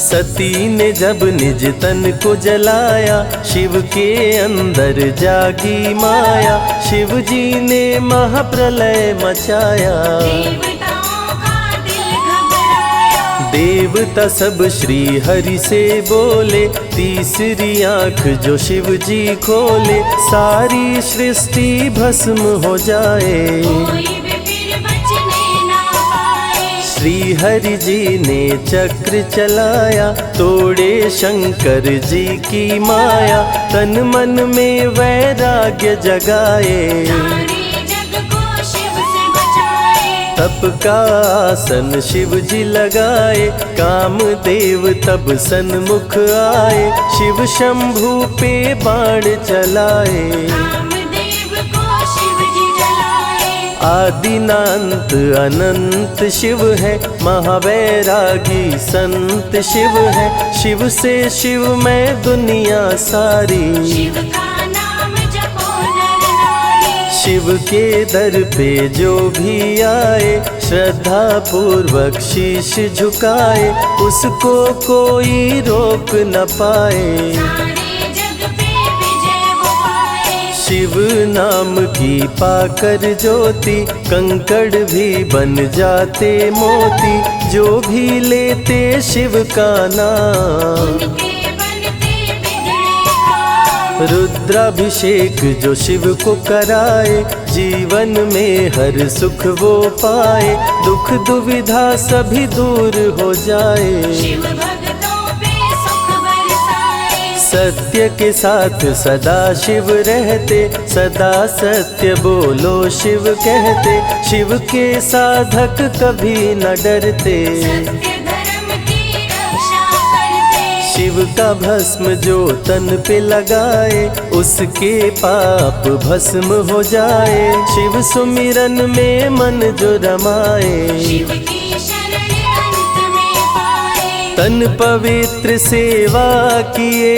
सती ने जब निज तन को जलाया, शिव के अंदर जागी माया। शिव जी ने महाप्रलय मचाया, देवताओं का दिल घबराया। देवता सब श्री हरि से बोले। तीसरी आंख जो शिव जी खोले, सारी सृष्टि भस्म हो जाए। कोई भी फिर बचने ना पाए। श्री हरि जी ने चक्र चलाया, तोड़े शंकर जी की माया, तन मन में वैराग्य जगाए, सारे जग को शिव से बचाए। तप का आसन शिव जी लगाए, कामदेव तब सन्मुख आए, शिव शंभू पे बाण चलाए, कामदेव को शिव जी जलाए। आदिनांत अनंत शिव है, महावैरागी संत शिव है, शिव से शिव में दुनिया सारी, शिव का नाम जपो नर नारी। शिव के दर पे जो भी आए, श्रद्धा पूर्वक शीश झुकाए, उसको कोई रोक न पाए, सारे जग पे विजय वो पाए। शिव नाम की पाकर ज्योति, कंकड़ भी बन जाते मोती, जो भी लेते शिव का नाम, उनके बनते बिगड़े काम। रुद्राभिषेक जो शिव को कराए, जीवन में हर सुख वो पाए, दुख दुविधा सभी दूर हो जाए, शिव भक्तों पे सुख बरसाए। सत्य के साथ सदा शिव रहते, सदा सत्य बोलो शिव कहते, शिव के साधक कभी न डरते, सत्य धर्म की रक्षा करते। शिव का भस्म जो तन पे लगाए, उसके पाप भस्म हो जाए, शिव सुमिरन में मन जो रमाए, शिव की शरण अंत में पाए। तन पवित्र सेवा किए,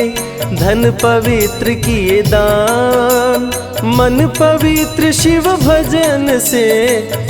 धन पवित्र किए दान, मन पवित्र शिव भजन से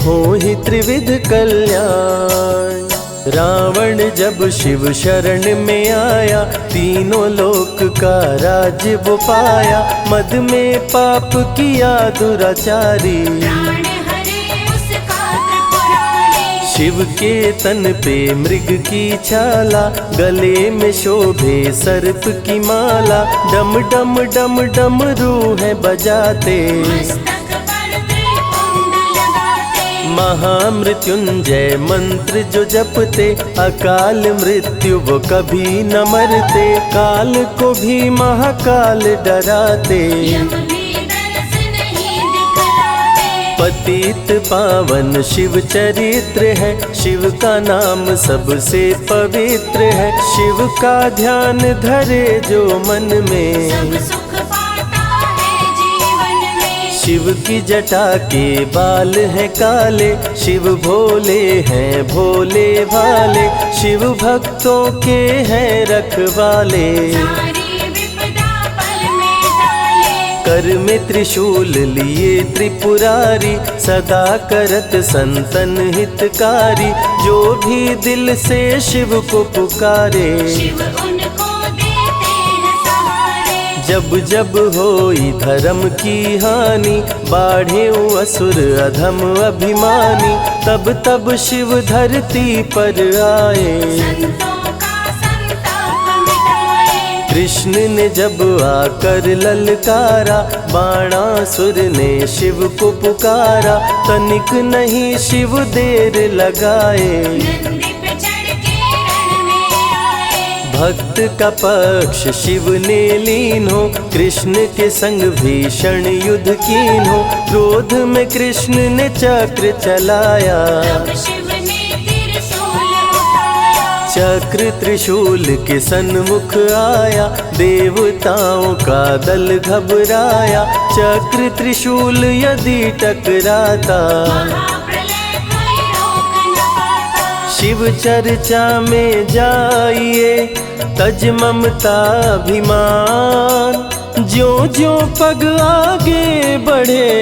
हो ही त्रिविध कल्याण। रावण जब शिव शरण में आया, तीनों लोक का राज्य वो पाया, मद में पाप किया दुराचारी, प्राण हरे उसका त्रिपुरारी। शिव के तन पे मृग की छाला, गले में शोभे सर्प की माला, डम डम डम डम रूह बजाते, मस्तक पर त्रिपुंड लगाते। महामृत्युंजय मंत्र जो जपते, अकाल मृत्यु वो कभी न मरते, काल को भी महाकाल डराते, यम भी दर्श नहीं दिखलाते। पतित पावन शिव चरित्र है, शिव का नाम सबसे पवित्र है, शिव का ध्यान धरे जो मन में, सब सुख पाता है जीवन में। शिव की जटा के बाल हैं काले, शिव भोले हैं भोले भाले, शिव भक्तों के हैं रखवाले, सारी विपदा पल में टाले। कर में त्रिशूल लिए त्रिपुरारी, सदा करत संतन हितकारी, जो भी दिल से शिव को पुकारे, शिव उनको देते हैं सहारे। जब जब होई धर्म की हानि, बाढ़े असुर अधम अभिमानी, तब तब शिव धरती पर आए, संतों का संताप मिटाए। कृष्ण ने जब आकर ललकारा, बाणासुर ने शिव को पुकारा, तनिक नहीं शिव देर लगाए, नंदी पे चढ़ के रण में आए। भक्त का पक्ष शिव ने लीन हो, कृष्ण के संग भीषण युद्ध कीन हो, क्रोध में कृष्ण ने चक्र चलाया, तब शिव ने त्रिशूल उठाया। चक्र त्रिशूल के सन्मुख आया, देवताओं का दल घबराया, चक्र त्रिशूल यदि टकराता, महाप्रलय कोई रोक न पाता। शिव चर्चा में जाइए, तज ममता अभिमान, ज्यों ज्यों पग आगे बढ़े,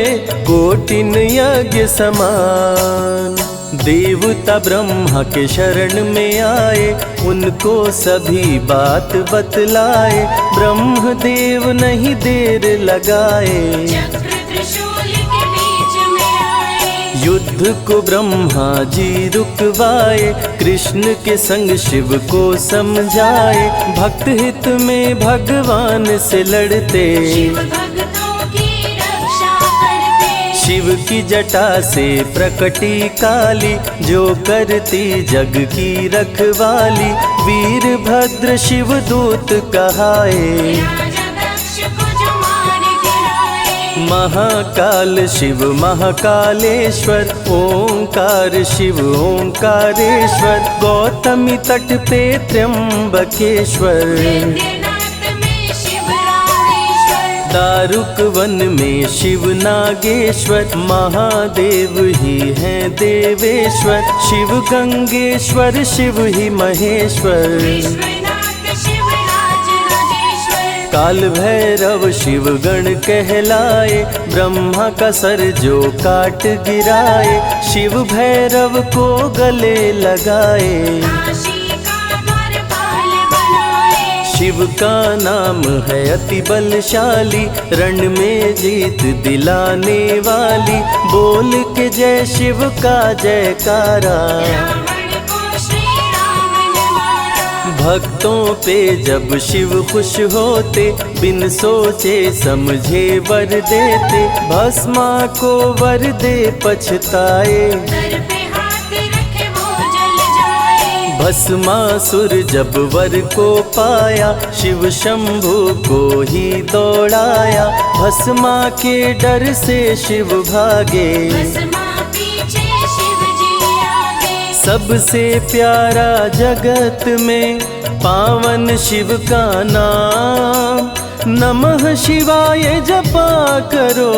कोटिन यज्ञ समान। देवता ब्रह्मा के शरण में आए, उनको सभी बात बतलाए, ब्रह्मदेव नहीं देर लगाए, चक्र त्रिशूल के बीच में आए। युद्ध को ब्रह्मा जी रुकवाए, कृष्ण के संग शिव को समझाए, भक्त हित में भगवान से लड़ते, शिव भक्तों की रक्षा करते। शिव की जटा से प्रकटी काली, जो करती जग की रखवाली। वीरभद्र शिव दूत कहाए, राजा दक्ष को जो मार गिराए। महाकाल शिव महाकालेश्वर, ओंकार शिव ओंकारेश्वर। गौतमी तट पे त्र्यंबकेश्वर, वैद्यनाथ में शिव रामेश्वर। दारुक वन में शिव नागेश्वर। महादेव ही हैं देवेश्वर, शिव गंगेश्वर शिव ही महेश्वर। विश्वनाथ शिव राज राजेश्वर। काल भैरव शिव गण कहलाए, ब्रह्मा का सर जो काट गिराए। शिव भैरव को गले लगाए, काशी का द्वारपाल बनाए। शिव का नाम है अति बलशाली, रण में जीत दिलाने वाली। बोल के जय शिव का जयकारा, रावण को श्री राम ने मारा। भक्तों पे जब शिव खुश होते, बिन सोचे समझे वर देते। भस्मा को वर दे पछताए, सर पे हाथ रखे वो जल जाए। भस्मासुर जब वर को पाया, शिव शंभु को ही दौड़ाया। भस्मा के डर से शिव भागे, भस्मा पीछे शिव जी आगे। सबसे प्यारा जगत में पावन शिव का नाम। नमः शिवाय जपा करो,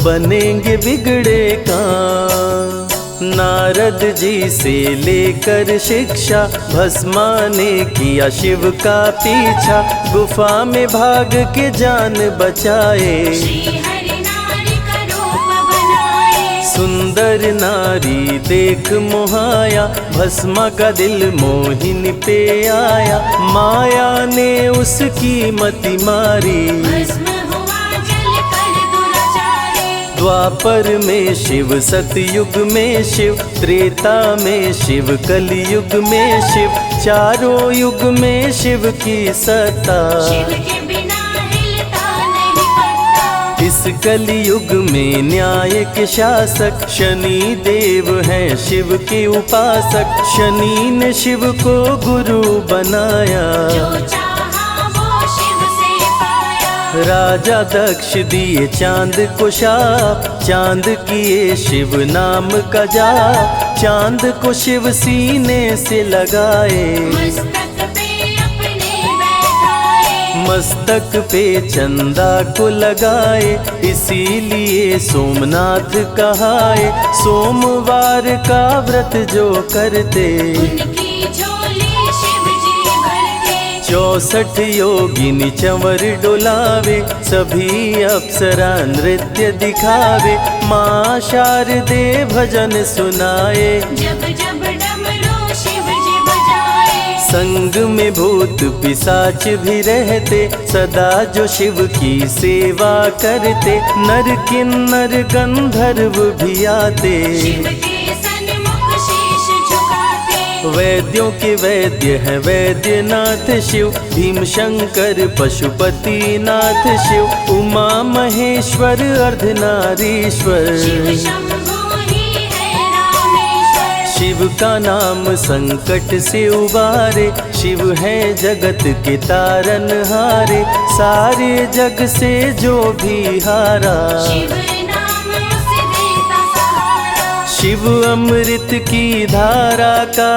बनेंगे बिगड़े काम। नारद जी से लेकर शिक्षा, भस्मा ने किया शिव का पीछा। गुफा में भाग के जान बचाए, श्री हरि नारी का रूप बनाए। सुंदर नारी देख मोहाया। भस्मा का दिल मोहिनी पे आया, माया ने उसकी मति मारी। भस्म हुआ जल कर दुराचारी। द्वापर में शिव, सतयुग में शिव, त्रेता में शिव, कलयुग में शिव। चारों युग में शिव की सत्ता, शिव के बिना हिलता नहीं पत्ता। इस कलयुग में न्याय के शासक, शनि देव हैं शिव के उपासक। शनि ने शिव को गुरु बनाया, जो चाहा वो शिव से पाया। राजा दक्ष दिए चांद को शाप, चांद किए शिव नाम का जाप। चांद को शिव सीने से लगाए, मस्तक पे अपने बैठाए। मस्तक पे चंदा को लगाए। इसीलिए सोमनाथ कहाए, सोमवार का व्रत जो करते। उनकी झोली शिव जी भरते। 64 योगिनी चंवर डोलावे, सभी अप्सरा नृत्य दिखावे। माँ शारदे भजन सुनाए, जब जब डमरू शिव जी बजाए। संग में भूत पिशाच भी रहते, सदा जो शिव की सेवा करते। नर किन्नर गंधर्व भी आते, शिव के सन्मुख शीश झुकाते। वैद्यों के वैद्य है वैद्यनाथ शिव। भीम शंकर पशुपति नाथ शिव। उमा महेश्वर अर्धनारीश्वर, शिव शंभु ही है रामेश्वर। शिव का नाम संकट से उबारे। शिव है जगत के तारनहारे, सारे जग से जो भी हारा। शिव नाम उसे देता सहारा। शिव अमृत की धारा का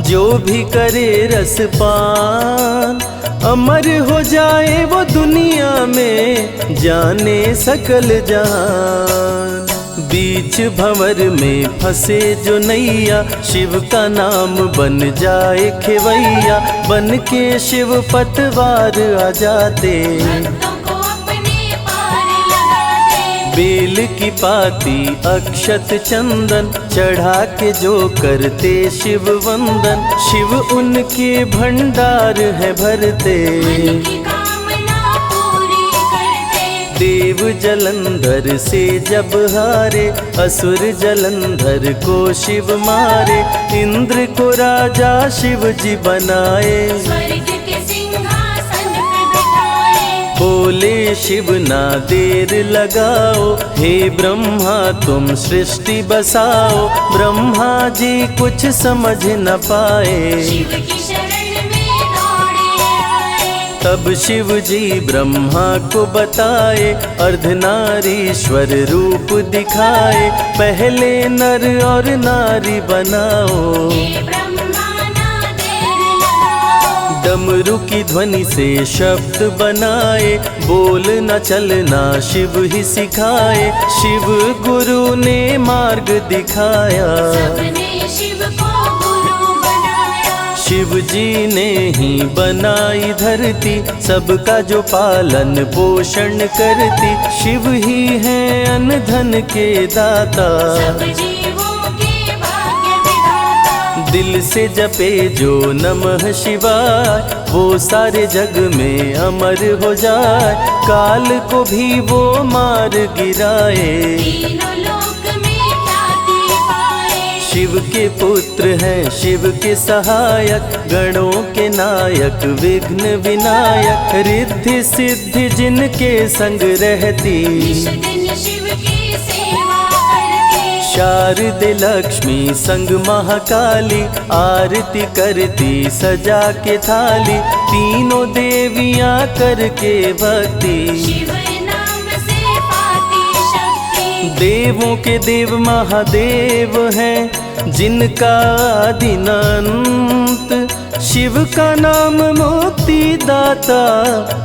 जो भी करे रसपान, अमर हो जाए वो दुनिया में, जाने सकल जहान। बीच भंवर में फंसे जो नैया, शिव का नाम बन जाए खेवैया। बन के शिव पतवार आ जाते, भक्तों को अपने पार लगाते। बेल की पाती अक्षत चंदन, चढ़ा के जो करते शिव वंदन। शिव उनके भंडार है भरते, मन की कामना पूरी करते। देव जलंधर से जब हारे, असुर जलंधर को शिव मारे। इंद्र को राजा शिव जी बनाए, स्वर्ग के सिंहासन पे बिठाए। बोले शिव ना देर लगाओ, हे ब्रह्मा तुम सृष्टि बसाओ। ब्रह्मा जी कुछ समझ न पाए, शिव की शरण में दौड़े आए। तब शिव जी ब्रह्मा को बताए, अर्धनारीश्वर रूप दिखाए। पहले नर और नारी बनाओ, हे ब्रह्मा ना देर लगाओ। डमरू की ध्वनि से शब्द बनाए। बोल न चलना शिव ही सिखाए, शिव गुरु ने मार्ग दिखाया। सबने शिव को गुरु बनाया। शिव जी ने ही बनाई धरती, सबका जो पालन पोषण करती। शिव ही है अन्न धन के दाता, सब जीवों के भाग्य विधाता। दिल से जपे जो नमः शिवाय, वो सारे जग में अमर हो जाए। काल को भी वो मार गिराए, तीनों लोक में ख्याति पाए। शिव के पुत्र हैं शिव के सहायक, गणों के नायक विघ्न विनायक। रिद्धि सिद्धि जिनके संग रहती, निश दिन शिव की सेवा करके। शारदे लक्ष्मी संग महाकाली, आरती करती सजा के थाली। तीनों देवियां करके भक्ति, शिव नाम से पाती शक्ति। देवों के देव महादेव हैं, जिनका आदि न अंत। शिव का नाम मुक्ति दाता,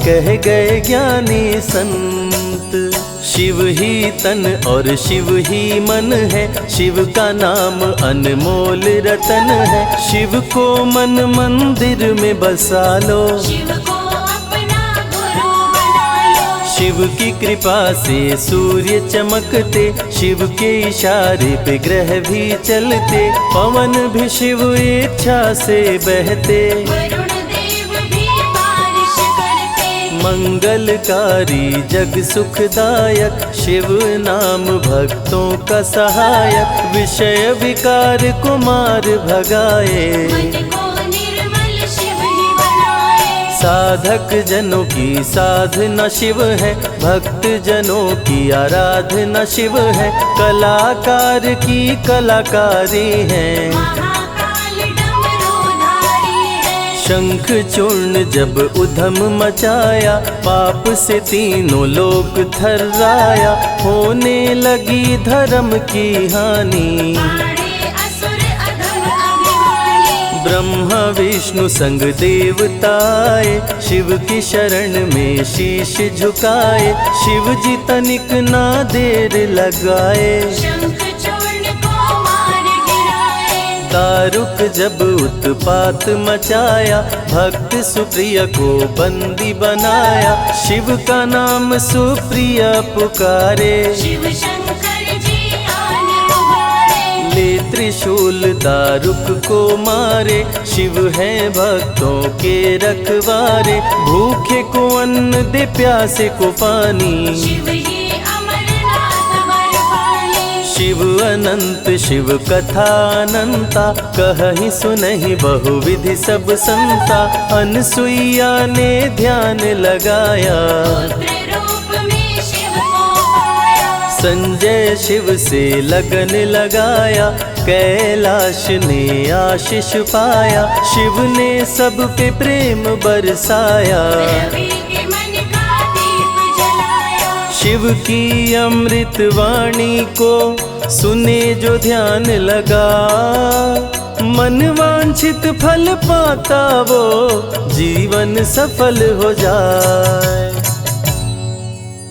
कह गए ज्ञानी संत। शिव ही तन और शिव ही मन है, शिव का नाम अनमोल रतन है। शिव को मन मंदिर में बसा लो, शिव को अपना गुरु बना लो। शिव की कृपा से सूर्य चमकते, शिव के इशारे पे ग्रह भी चलते। पवन भी शिव इच्छा से बहते, वरुण देव भी बारिश करते। मंगलकारी जग सुखदायक, शिव नाम भक्तों का सहायक। विषय विकार को मार भगाए, मन को निर्मल शिव ही बनाए। साधक जनों की साधना शिव है, भक्त जनों की आराधना शिव है। कलाकार की कलाकारी है, महाकाल डमरूधारी है। शंख चूर्ण जब उधम मचाया, पाप से तीनों लोक थर्राया। होने लगी धर्म की हानि, पाड़े असुर अधम अभिमानी। ब्रह्मा विष्णु संग देवताए, शिव की शरण में शीश झुकाए। शिव जी तनिक ना देर लगाए, शंख चूर्ण को मार गिराए। दारुक जब उत्पात मचाया, भक्त सुप्रिय को बंदी बनाया। शिव का नाम सुप्रिय पुकारे, शिव शंकर जी आन उबारे। ले त्रिशूल दारुक को मारे। शिव है भक्तों के रखवारे, भूखे को अन्न दे प्यासे को पानी। शिव ही अमरनाथ बरपाली। शिव अनंत शिव कथा अनंता, कहीं सुनहि बहुविधि सब संता। अनसुईया ने ध्यान लगाया, पुत्र रूप में शिव को पाया। संजय शिव से लगन लगाया, कैलाश ने आशीष पाया। शिव ने सब पे प्रेम बरसाया, रवि के मन का दीप जलाया। शिव की अमृत वाणी को सुने जो ध्यान लगा। मन वांछित फल पाता वो, जीवन सफल हो जाए।